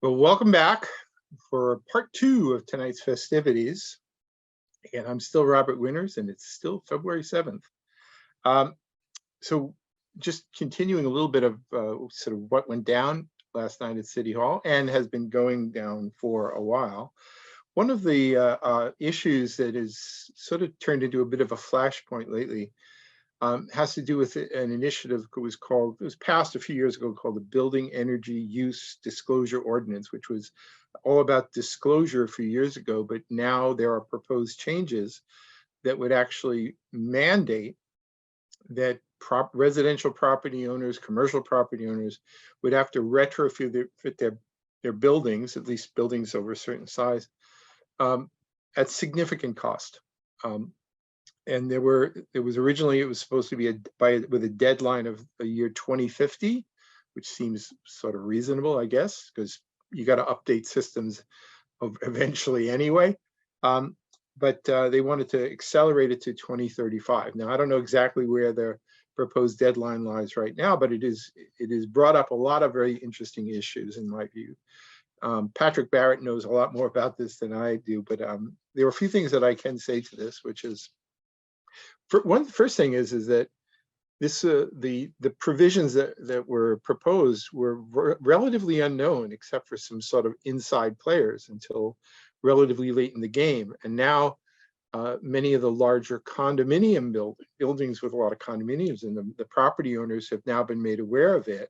Well, welcome back for part 2 of tonight's festivities. And I'm still Robert Winters, and it's still February 7th. So just continuing a little bit of sort of what went down last night at City Hall and has been going down for a while. One of the issues that is sort of turned into a bit of a flashpoint lately has to do with an initiative it was passed a few years ago called the Building Energy Use Disclosure Ordinance, which was all about disclosure a few years ago, but now there are proposed changes that would actually mandate that residential property owners, commercial property owners would have to retrofit their buildings, at least buildings over a certain size, at significant cost. And it was supposed to be with a deadline of the year 2050, which seems sort of reasonable, I guess, because you got to update systems eventually anyway. But they wanted to accelerate it to 2035. Now, I don't know exactly where their proposed deadline lies right now, but it is brought up a lot of very interesting issues in my view. Patrick Barrett knows a lot more about this than I do, but there are a few things that I can say to this, which is, the first thing is that this the provisions that were proposed were relatively unknown, except for some sort of inside players until relatively late in the game. And now many of the larger condominium buildings with a lot of condominiums in them, the property owners have now been made aware of it,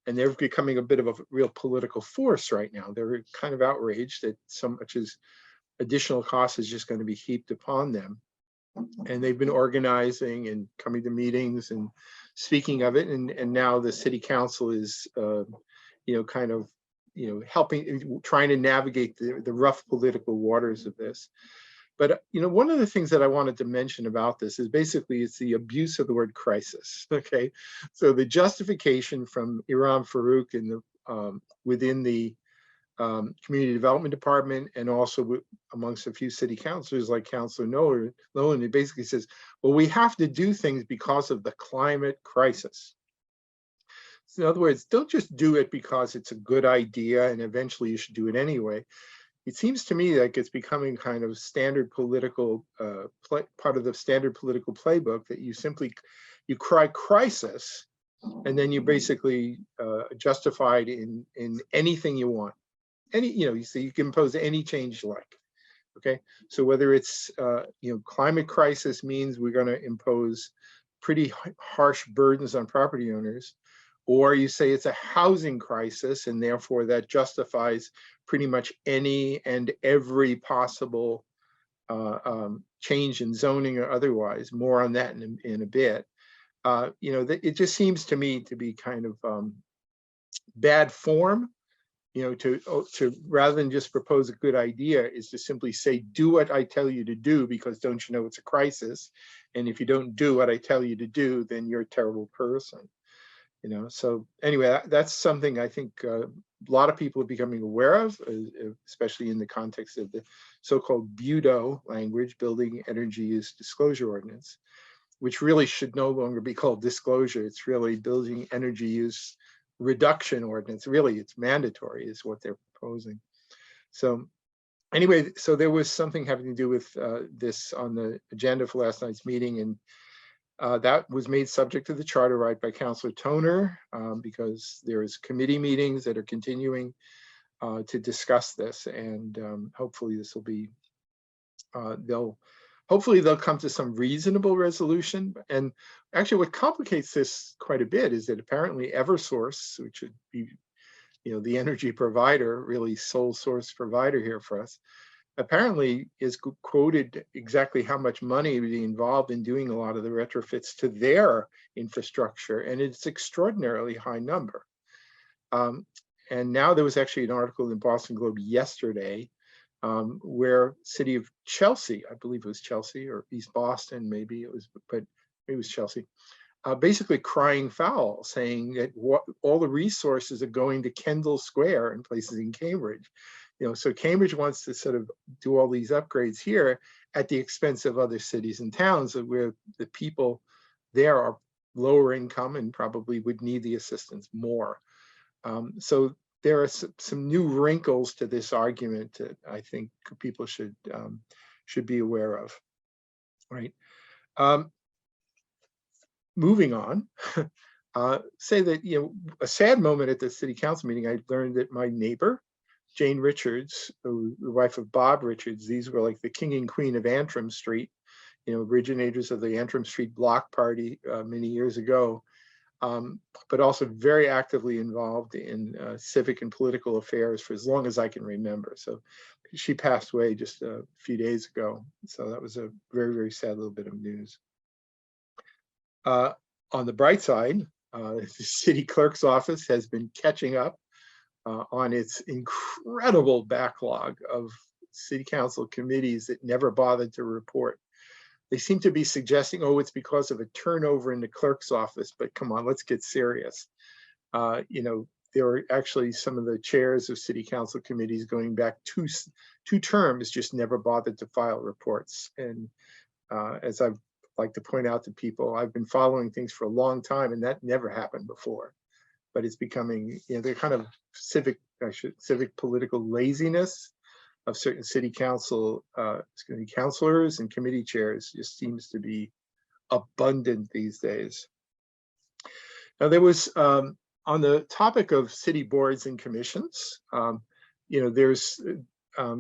and they're becoming a bit of a real political force right now. They're kind of outraged that so much as additional cost is just going to be heaped upon them. And they've been organizing and coming to meetings and speaking of it. And now the city council is, helping, trying to navigate the rough political waters of this. But, one of the things that I wanted to mention about this is basically it's the abuse of the word crisis. Okay. So the justification from Iram Farouk within the Community Development Department, and also amongst a few city councilors like Councilor Nolan, it basically says, well, we have to do things because of the climate crisis. So in other words, don't just do it because it's a good idea and eventually you should do it anyway. It seems to me like it's becoming kind of standard political, part of the standard political playbook that you cry crisis, and then you basically justify it in anything you want. So you can impose any change you like. Okay, so whether it's climate crisis means we're going to impose pretty harsh burdens on property owners, or you say it's a housing crisis and therefore that justifies pretty much any and every possible change in zoning or otherwise. More on that in a bit. It just seems to me to be kind of bad form. To rather than just propose a good idea is to simply say, do what I tell you to do, because don't you know it's a crisis? And if you don't do what I tell you to do, then you're a terrible person. So anyway, that's something I think a lot of people are becoming aware of, especially in the context of the so-called BEUDO language, Building Energy Use Disclosure Ordinance, which really should no longer be called disclosure. It's really Building Energy Use Reduction Ordinance. Really, it's mandatory is what they're proposing. So anyway, so there was something having to do with this on the agenda for last night's meeting, and that was made subject to the charter right by Councilor Toner, because there is committee meetings that are continuing to discuss this, and hopefully this will be, hopefully they'll come to some reasonable resolution. And actually what complicates this quite a bit is that apparently Eversource, which would be, the energy provider, really sole source provider here for us, apparently is quoted exactly how much money would be involved in doing a lot of the retrofits to their infrastructure. And it's extraordinarily high number. And now there was actually an article in the Boston Globe yesterday where city of Chelsea, I believe it was Chelsea or East Boston, maybe it was, but maybe it was Chelsea, basically crying foul, saying that all the resources are going to Kendall Square and places in Cambridge. So Cambridge wants to sort of do all these upgrades here at the expense of other cities and towns where the people there are lower income and probably would need the assistance more. So there are some new wrinkles to this argument that I think people should be aware of, right? Moving on, say that, a sad moment at the city council meeting, I learned that my neighbor, Jane Richards, the wife of Bob Richards, these were like the king and queen of Antrim Street, originators of the Antrim Street Block Party many years ago, but also very actively involved in civic and political affairs for as long as I can remember. So she passed away just a few days ago. So that was a very, very sad little bit of news. On the bright side, the city clerk's office has been catching up on its incredible backlog of city council committees that never bothered to report. They seem to be suggesting, oh, it's because of a turnover in the clerk's office, but come on, let's get serious. There were actually some of the chairs of city council committees going back two terms just never bothered to file reports. And as I've like to point out to people, I've been following things for a long time, and that never happened before. But it's becoming, they're kind of civic political laziness of certain city council councilors and committee chairs just seems to be abundant these days. Now, there was on the topic of city boards and commissions, there's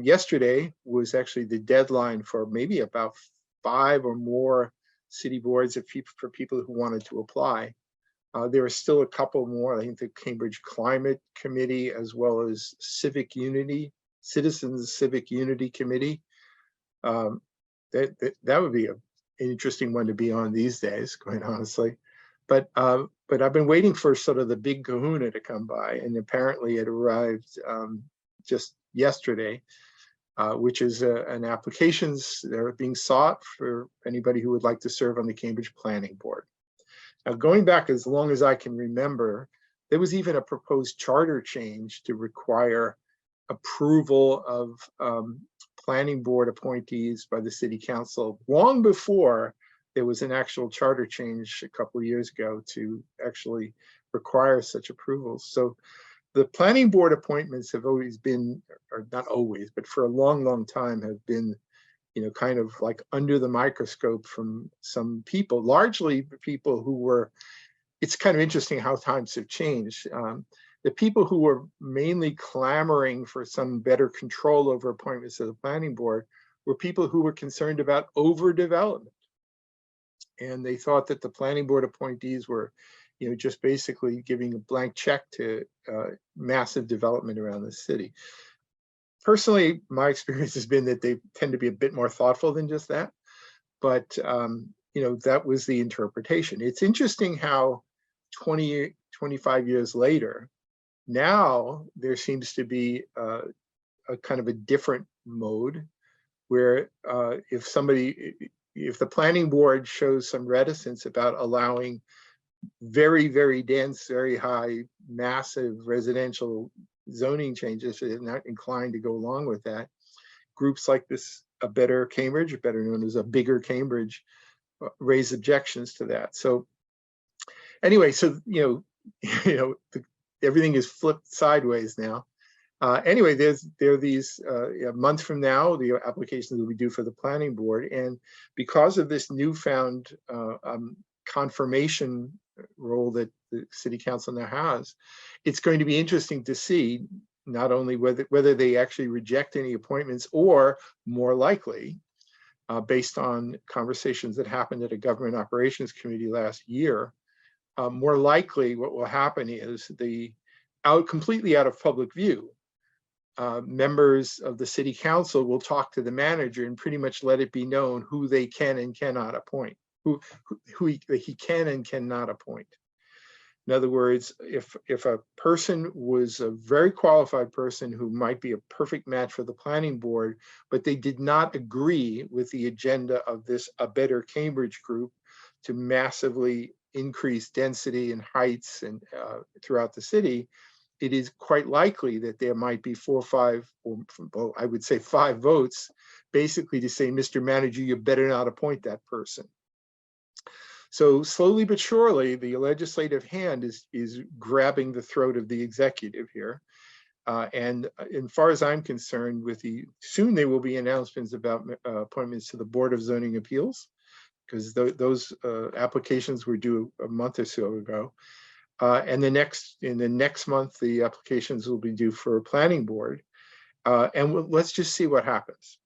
yesterday was actually the deadline for maybe about 5 or more city boards for people who wanted to apply. There are still a couple more. I think the Cambridge Climate Committee, as well as Citizens Civic Unity Committee. That would be an interesting one to be on these days, quite honestly. But I've been waiting for sort of the big kahuna to come by, and apparently it arrived just yesterday. Which is an applications that are being sought for anybody who would like to serve on the Cambridge Planning Board. Now, going back as long as I can remember, there was even a proposed charter change to require approval of planning board appointees by the city council long before there was an actual charter change a couple of years ago to actually require such approvals. So the planning board appointments have always been, or not always, but for a long, long time have been, kind of like under the microscope from some people, largely people who were, it's kind of interesting how times have changed. The people who were mainly clamoring for some better control over appointments of the planning board were people who were concerned about overdevelopment. And they thought that the planning board appointees were just basically giving a blank check to massive development around the city. Personally, my experience has been that they tend to be a bit more thoughtful than just that. But, that was the interpretation. It's interesting how 25 years later, now there seems to be a kind of a different mode where if the planning board shows some reticence about allowing very, very dense, very high, massive residential zoning changes, they're not inclined to go along with that. Groups like this, A Better Cambridge, better known as A Bigger Cambridge, raise objections to that. So anyway, so everything is flipped sideways now. Anyway, there are these a month from now, the applications will be due for the planning board, and because of this newfound confirmation role that the city council now has, it's going to be interesting to see not only whether they actually reject any appointments, or more likely, based on conversations that happened at a government operations committee last year, more likely what will happen is completely out of public view, members of the city council will talk to the manager and pretty much let it be known who they can and cannot appoint, who he can and cannot appoint. In other words, if a person was a very qualified person who might be a perfect match for the planning board, but they did not agree with the agenda of this A Better Cambridge group to massively increase density and heights and throughout the city, it is quite likely that there might be 4 or 5, or well, I would say 5 votes, basically to say, Mr. Manager, you better not appoint that person. So slowly but surely, the legislative hand is grabbing the throat of the executive here. And as far as I'm concerned, soon there will be announcements about appointments to the Board of Zoning Appeals, because those applications were due a month or so ago. And in the next month, the applications will be due for a planning board. And let's just see what happens.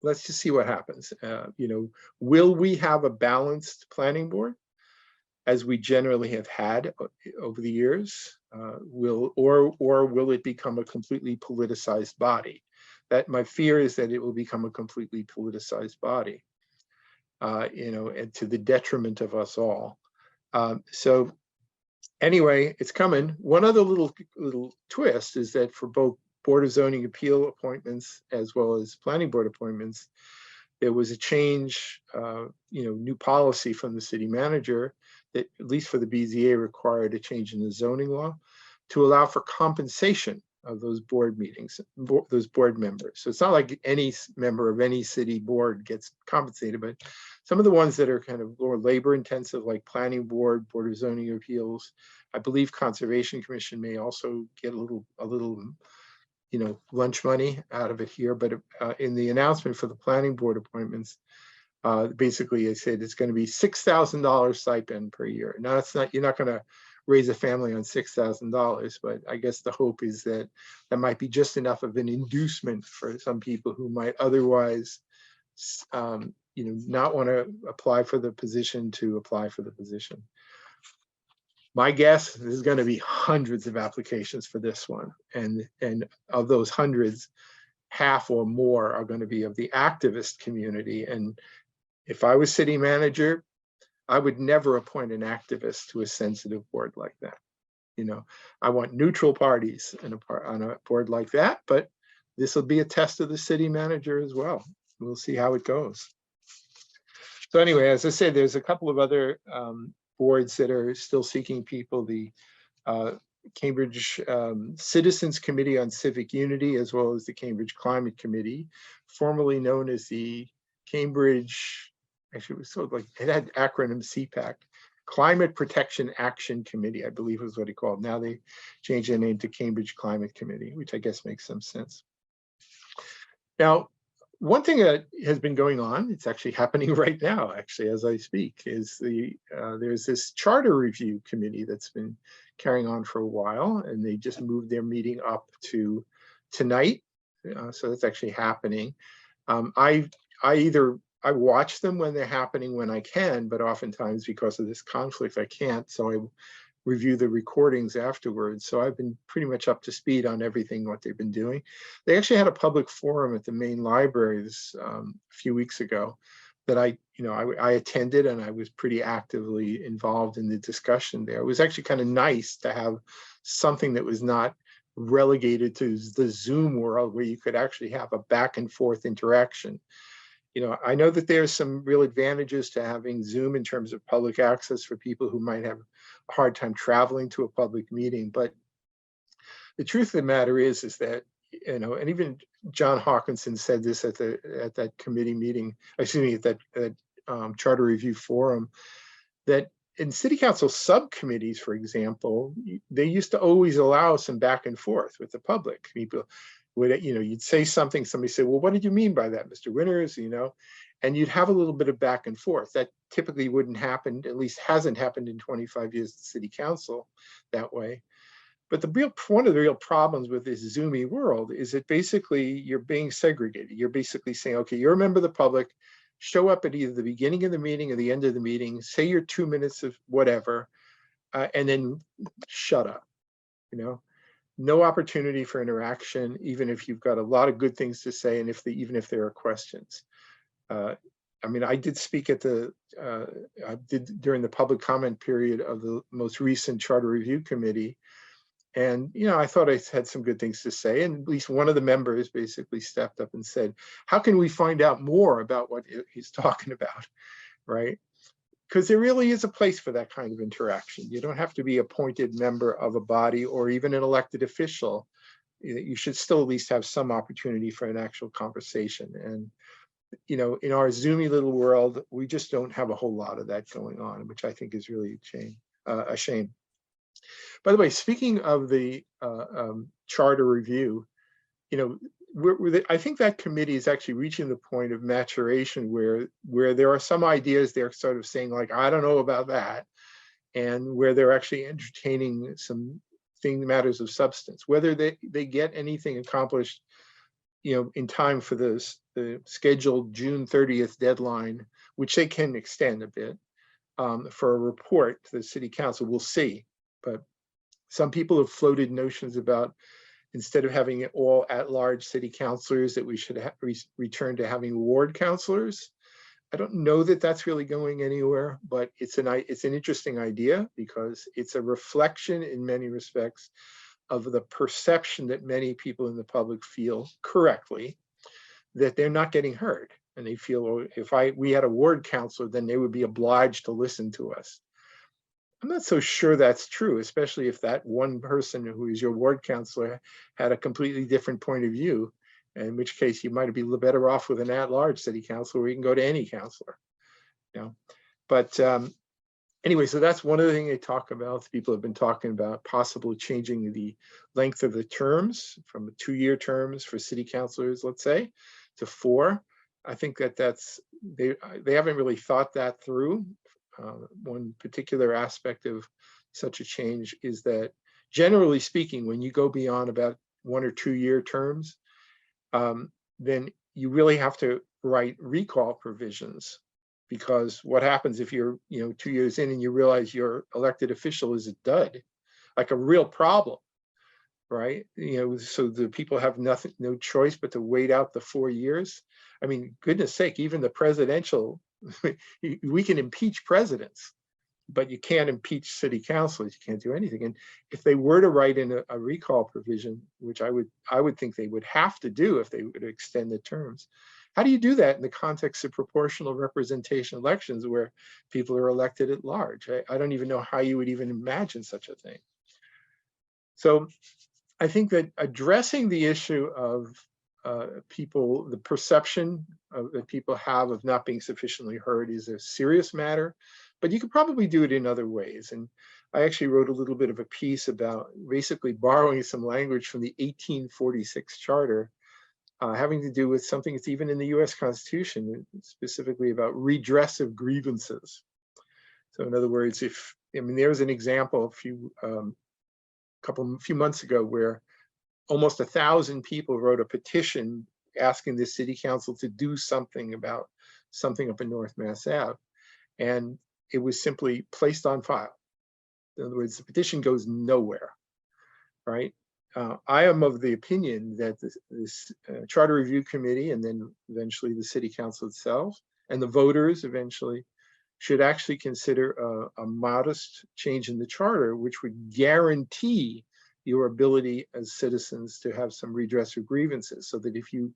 Let's just see what happens. Will we have a balanced planning board, as we generally have had over the years? Or will it become a completely politicized body? That my fear is that it will become a completely politicized body, and to the detriment of us all. So anyway, it's coming. One other little twist is that for both Board of Zoning Appeal appointments as well as Planning Board appointments, there was a change, new policy from the city manager that, at least for the BZA, required a change in the zoning law to allow for compensation of those board meetings, those board members. So it's not like any member of any city board gets compensated, but some of the ones that are kind of more labor intensive, like Planning Board, Board of Zoning Appeals, I believe Conservation Commission may also get a little lunch money out of it here. But in the announcement for the Planning Board appointments, basically I said it's going to be $6,000 stipend per year. Now, it's not, you're not going to raise a family on $6,000, but I guess the hope is that that might be just enough of an inducement for some people who might otherwise not want to apply for the position to apply for the position. My guess, there's going to be hundreds of applications for this one, and of those hundreds, half or more are going to be of the activist community. And if I was city manager, I would never appoint an activist to a sensitive board like that. I want neutral parties on a board like that, but this will be a test of the city manager as well. We'll see how it goes. So anyway, as I said, there's a couple of other boards that are still seeking people. The Cambridge Citizens Committee on Civic Unity, as well as the Cambridge Climate Committee, formerly known as the Cambridge, actually it was sort of like, it had acronym CPAC, Climate Protection Action Committee, I believe was what he called. Now they changed their name to Cambridge Climate Committee, which I guess makes some sense. Now, one thing that has been going on, it's actually happening right now, actually, as I speak, is there's this charter review committee that's been carrying on for a while, and they just moved their meeting up to tonight. So that's actually happening. I watch them when they're happening when I can, but oftentimes because of this conflict, I can't. So I review the recordings afterwards. So I've been pretty much up to speed on everything, what they've been doing. They actually had a public forum at the main library a few weeks ago that I attended, and I was pretty actively involved in the discussion there. It was actually kind of nice to have something that was not relegated to the Zoom world, where you could actually have a back and forth interaction. I know that there's some real advantages to having Zoom in terms of public access for people who might have a hard time traveling to a public meeting. But the truth of the matter is that, and even John Hawkinson said this at that committee meeting, excuse me, at that charter review forum, that in city council subcommittees, for example, they used to always allow some back and forth with the public. People would, you'd say something, somebody said, well, what did you mean by that, Mr. Winters? And you'd have a little bit of back and forth. That typically wouldn't happen, at least hasn't happened in 25 years at city council that way. But one of the real problems with this Zoomy world is that basically you're being segregated. You're basically saying, okay, you're a member of the public, show up at either the beginning of the meeting or the end of the meeting, say your 2 minutes of whatever, and then shut up. No opportunity for interaction, even if you've got a lot of good things to say, and even if there are questions. I did speak during the public comment period of the most recent charter review committee, and I thought I had some good things to say, and at least one of the members basically stepped up and said, "How can we find out more about what he's talking about?" Right? Because there really is a place for that kind of interaction. You don't have to be appointed member of a body or even an elected official. You should still at least have some opportunity for an actual conversation. And, in our Zoomy little world, we just don't have a whole lot of that going on, which I think is really a shame. By the way, speaking of the charter review, you know, I think that committee is actually reaching the point of maturation where there are some ideas they're sort of saying like, I don't know about that, and where they're actually entertaining some matters of substance. Whether they get anything accomplished, you know, in time for the scheduled June 30th deadline, which they can extend a bit for a report to the city council, we'll see. But some people have floated notions about, instead of having all at-large city councilors, that we should return to having ward councilors. I don't know that that's really going anywhere, but it's an interesting idea because it's a reflection in many respects of the perception that many people in the public feel correctly that they're not getting heard, and they feel, oh, if we had a ward councilor, then they would be obliged to listen to us. I'm not so sure that's true, especially if that one person who is your ward councilor had a completely different point of view, in which case you might be better off with an at-large city council where you can go to any councilor. You know? But anyway, so that's one of the things they talk about. People have been talking about possibly changing the length of the terms from 2-year terms for city councilors, let's say, to 4. I think they haven't really thought that through. One particular aspect of such a change is that, generally speaking, when you go beyond about 1 or 2-year terms, then you really have to write recall provisions, because what happens if you're 2 years in and you realize your elected official is a dud, like a real problem, right? So the people have no choice but to wait out the 4 years. I mean, goodness sake, even the presidential, we can impeach presidents, but you can't impeach city councilors. You can't do anything. And if they were to write in a recall provision, which I would think they would have to do if they were to extend the terms, how do you do that in the context of proportional representation elections where people are elected at large? I don't even know how you would even imagine such a thing. So I think that addressing the issue of the perception that people have of not being sufficiently heard is a serious matter, but you could probably do it in other ways. And I actually wrote a little bit of a piece about basically borrowing some language from the 1846 charter, having to do with something that's even in the US Constitution, specifically about redress of grievances. So in other words, there was an example a few months ago where almost 1,000 people wrote a petition asking the city council to do something about something up in North Mass Ave, and it was simply placed on file. In other words, the petition goes nowhere, right? I am of the opinion that this charter review committee, and then eventually the city council itself, and the voters eventually, should actually consider a modest change in the charter, which would guarantee your ability as citizens to have some redress of grievances, so that if you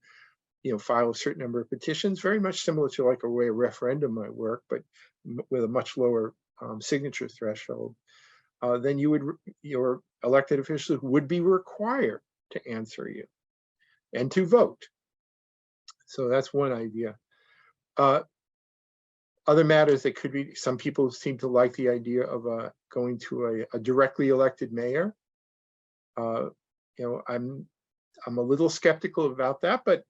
file a certain number of petitions, very much similar to like a way a referendum might work, but with a much lower signature threshold, then your elected officials would be required to answer you and to vote. So that's one idea. Other matters that could be, some people seem to like the idea of going to a directly elected mayor. I'm a little skeptical about that, but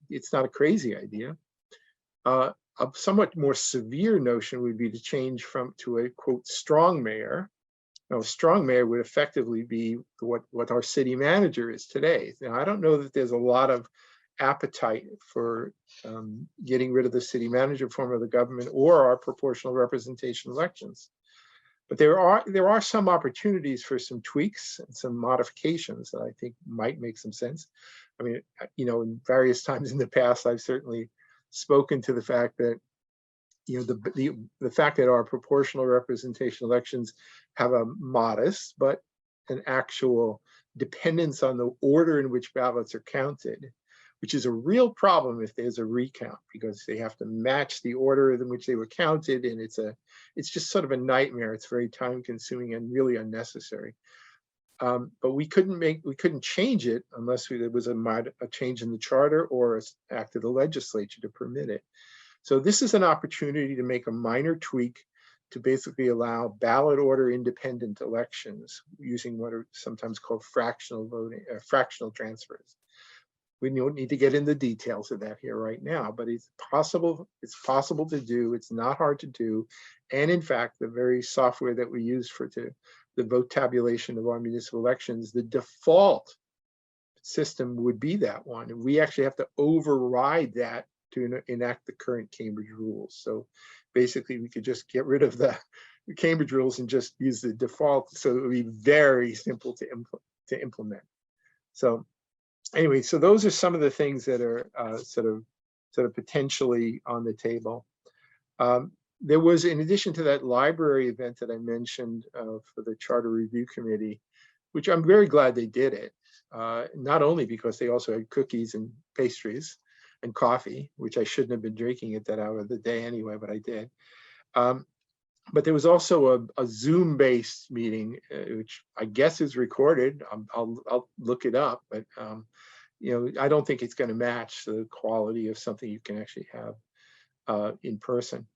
it's not a crazy idea. A somewhat more severe notion would be to change to a quote strong mayor. Now, a strong mayor would effectively be what our city manager is today. Now, I don't know that there's a lot of appetite for getting rid of the city manager form of the government or our proportional representation elections. But there are some opportunities for some tweaks and some modifications that I think might make some sense. I mean, in various times in the past, I've certainly spoken to the fact that the fact that our proportional representation elections have a modest but an actual dependence on the order in which ballots are counted, which is a real problem if there's a recount, because they have to match the order in which they were counted, and it's just sort of a nightmare. It's very time consuming and really unnecessary. But we couldn't change it unless there was a change in the charter or an act of the legislature to permit it. So this is an opportunity to make a minor tweak to basically allow ballot order independent elections using what are sometimes called fractional voting, fractional transfers. We don't need to get into the details of that here right now, but it's possible. It's possible to do. It's not hard to do, and in fact, the very software that we use for the vote tabulation of our municipal elections, the default system would be that one, and we actually have to override that to enact the current Cambridge rules. So basically, we could just get rid of the Cambridge rules and just use the default, so it would be very simple to implement. So anyway, so those are some of the things that are sort of potentially on the table. There was, in addition to that library event that I mentioned for the Charter Review Committee, which I'm very glad they did it, not only because they also had cookies and pastries and coffee, which I shouldn't have been drinking at that hour of the day anyway, but I did. But there was also a Zoom-based meeting, which I guess is recorded. I'll look it up, but you know, I don't think it's going to match the quality of something you can actually have in person.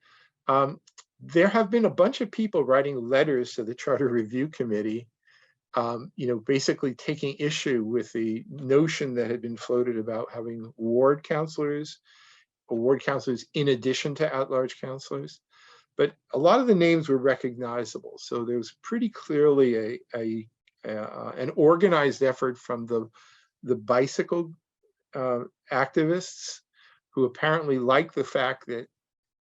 There have been a bunch of people writing letters to the Charter Review Committee, you know, basically taking issue with the notion that had been floated about having ward councilors in addition to at-large councilors. But a lot of the names were recognizable. So there was pretty clearly an organized effort from the bicycle activists, who apparently like the fact that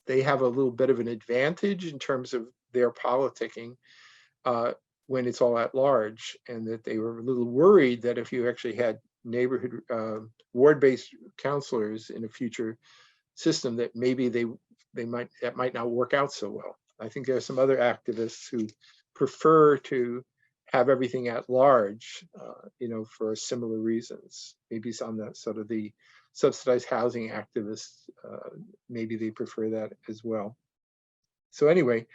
they have a little bit of an advantage in terms of their politicking when it's all at large, and that they were a little worried that if you actually had neighborhood ward-based councilors in a future system, that maybe that might not work out so well. I think there are some other activists who prefer to have everything at large, you know, for similar reasons. Maybe on the sort of the subsidized housing activists, maybe they prefer that as well. So anyway,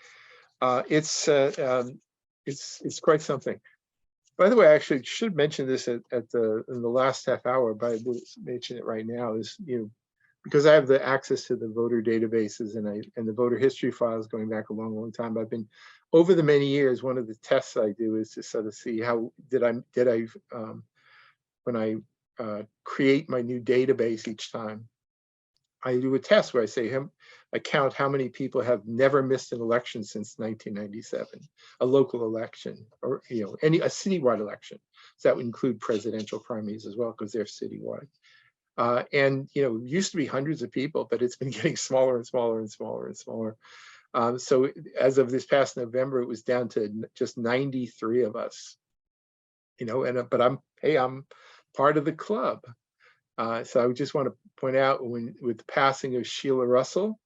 it's quite something. By the way, I actually should mention this in the last half hour, but I will mention it right now. Is, you know, because I have the access to the voter databases and the voter history files going back a long time. I've been, over the many years, one of the tests I do is to sort of see how when I create my new database each time, I do a test where I say, I count how many people have never missed an election since 1997, a local election, or, you know, a citywide election. So that would include presidential primaries as well, because they're citywide. And, you know, it used to be hundreds of people, but it's been getting smaller and smaller and smaller and smaller. So as of this past November, it was down to just 93 of us, you know, but I'm part of the club. So I just want to point out, with the passing of Sheila Russell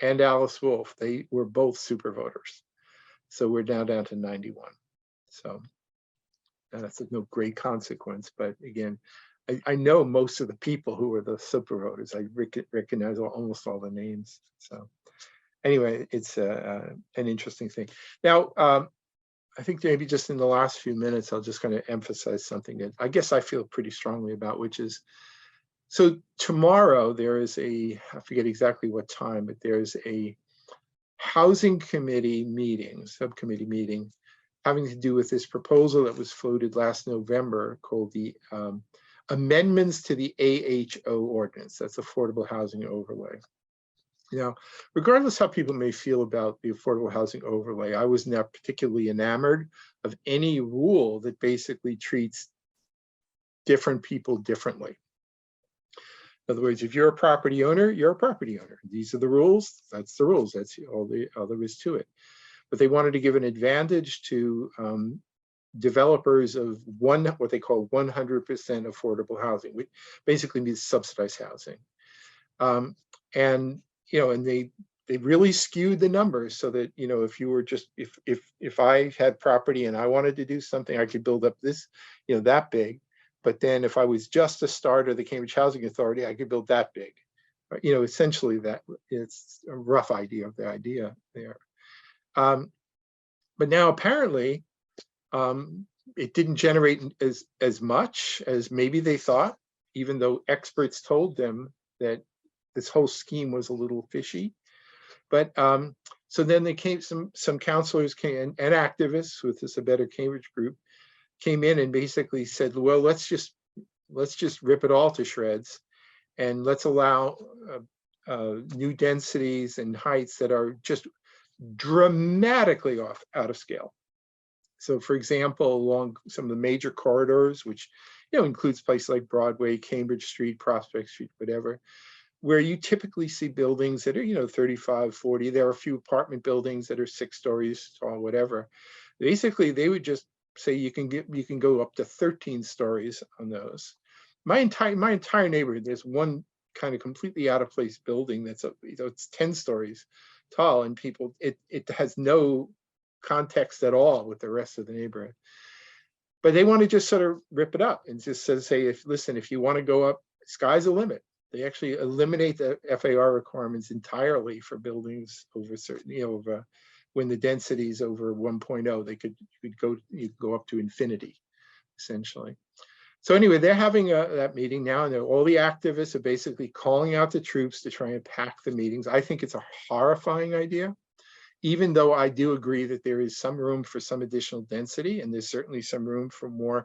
and Alice Wolf, they were both super voters. So we're now down to 91. So that's of no great consequence, but again, I know most of the people who were the super voters. I recognize almost all the names. So anyway, it's an interesting thing. Now, I think maybe just in the last few minutes, I'll just kind of emphasize something that I guess I feel pretty strongly about, which is, so tomorrow there is I forget exactly what time, but there's a housing committee meeting, subcommittee meeting, having to do with this proposal that was floated last November called the amendments to the AHO ordinance. That's Affordable Housing Overlay. Now, regardless how people may feel about the Affordable Housing Overlay, I was not particularly enamored of any rule that basically treats different people differently. In other words, if you're a property owner, you're a property owner. These are the rules. That's the rules. That's all there is to it. But they wanted to give an advantage to developers of what they call 100% affordable housing, which basically means subsidized housing. And you know, and they really skewed the numbers so that, you know, if you were just, if I had property and I wanted to do something, I could build up this, you know, that big. But then if I was just a starter of the Cambridge Housing Authority, I could build that big. But, you know, essentially that it's a rough idea of the idea there. But now apparently it didn't generate as much as maybe they thought, even though experts told them that this whole scheme was a little fishy. But So then they came, some counselors came and activists with this A Better Cambridge group came in and basically said, well, let's just rip it all to shreds, and let's allow new densities and heights that are just dramatically out of scale. So for example, along some of the major corridors, which includes places like Broadway, Cambridge Street, Prospect Street, whatever, where you typically see buildings that are 35, 40. There are a few apartment buildings that are 6 stories tall, whatever. Basically, they would just say you can go up to 13 stories on those. My entire neighborhood, there's one kind of completely out of place building that's it's 10 stories tall, and people, it has no context at all with the rest of the neighborhood. But they want to just sort of rip it up and just say, listen, if you want to go up, sky's the limit. They actually eliminate the FAR requirements entirely for buildings over certain, when the density is over 1.0, you could go up to infinity, essentially. So anyway, they're having that meeting now, and all the activists are basically calling out the troops to try and pack the meetings. I think it's a horrifying idea, even though I do agree that there is some room for some additional density, and there's certainly some room for more,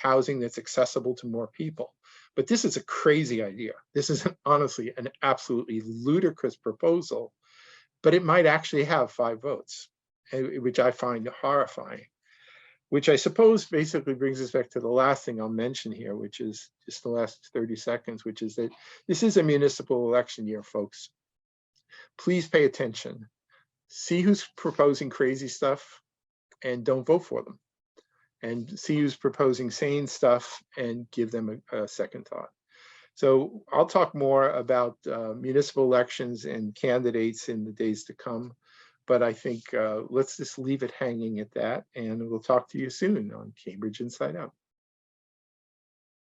housing that's accessible to more people. But this is a crazy idea. This is honestly an absolutely ludicrous proposal, but it might actually have 5 votes, which I find horrifying. Which I suppose basically brings us back to the last thing I'll mention here, which is just the last 30 seconds, which is that this is a municipal election year, folks. Please pay attention. See who's proposing crazy stuff and don't vote for them. And see who's proposing sane stuff and give them a second thought. So I'll talk more about municipal elections and candidates in the days to come. But I think let's just leave it hanging at that, and we'll talk to you soon on Cambridge Inside Out.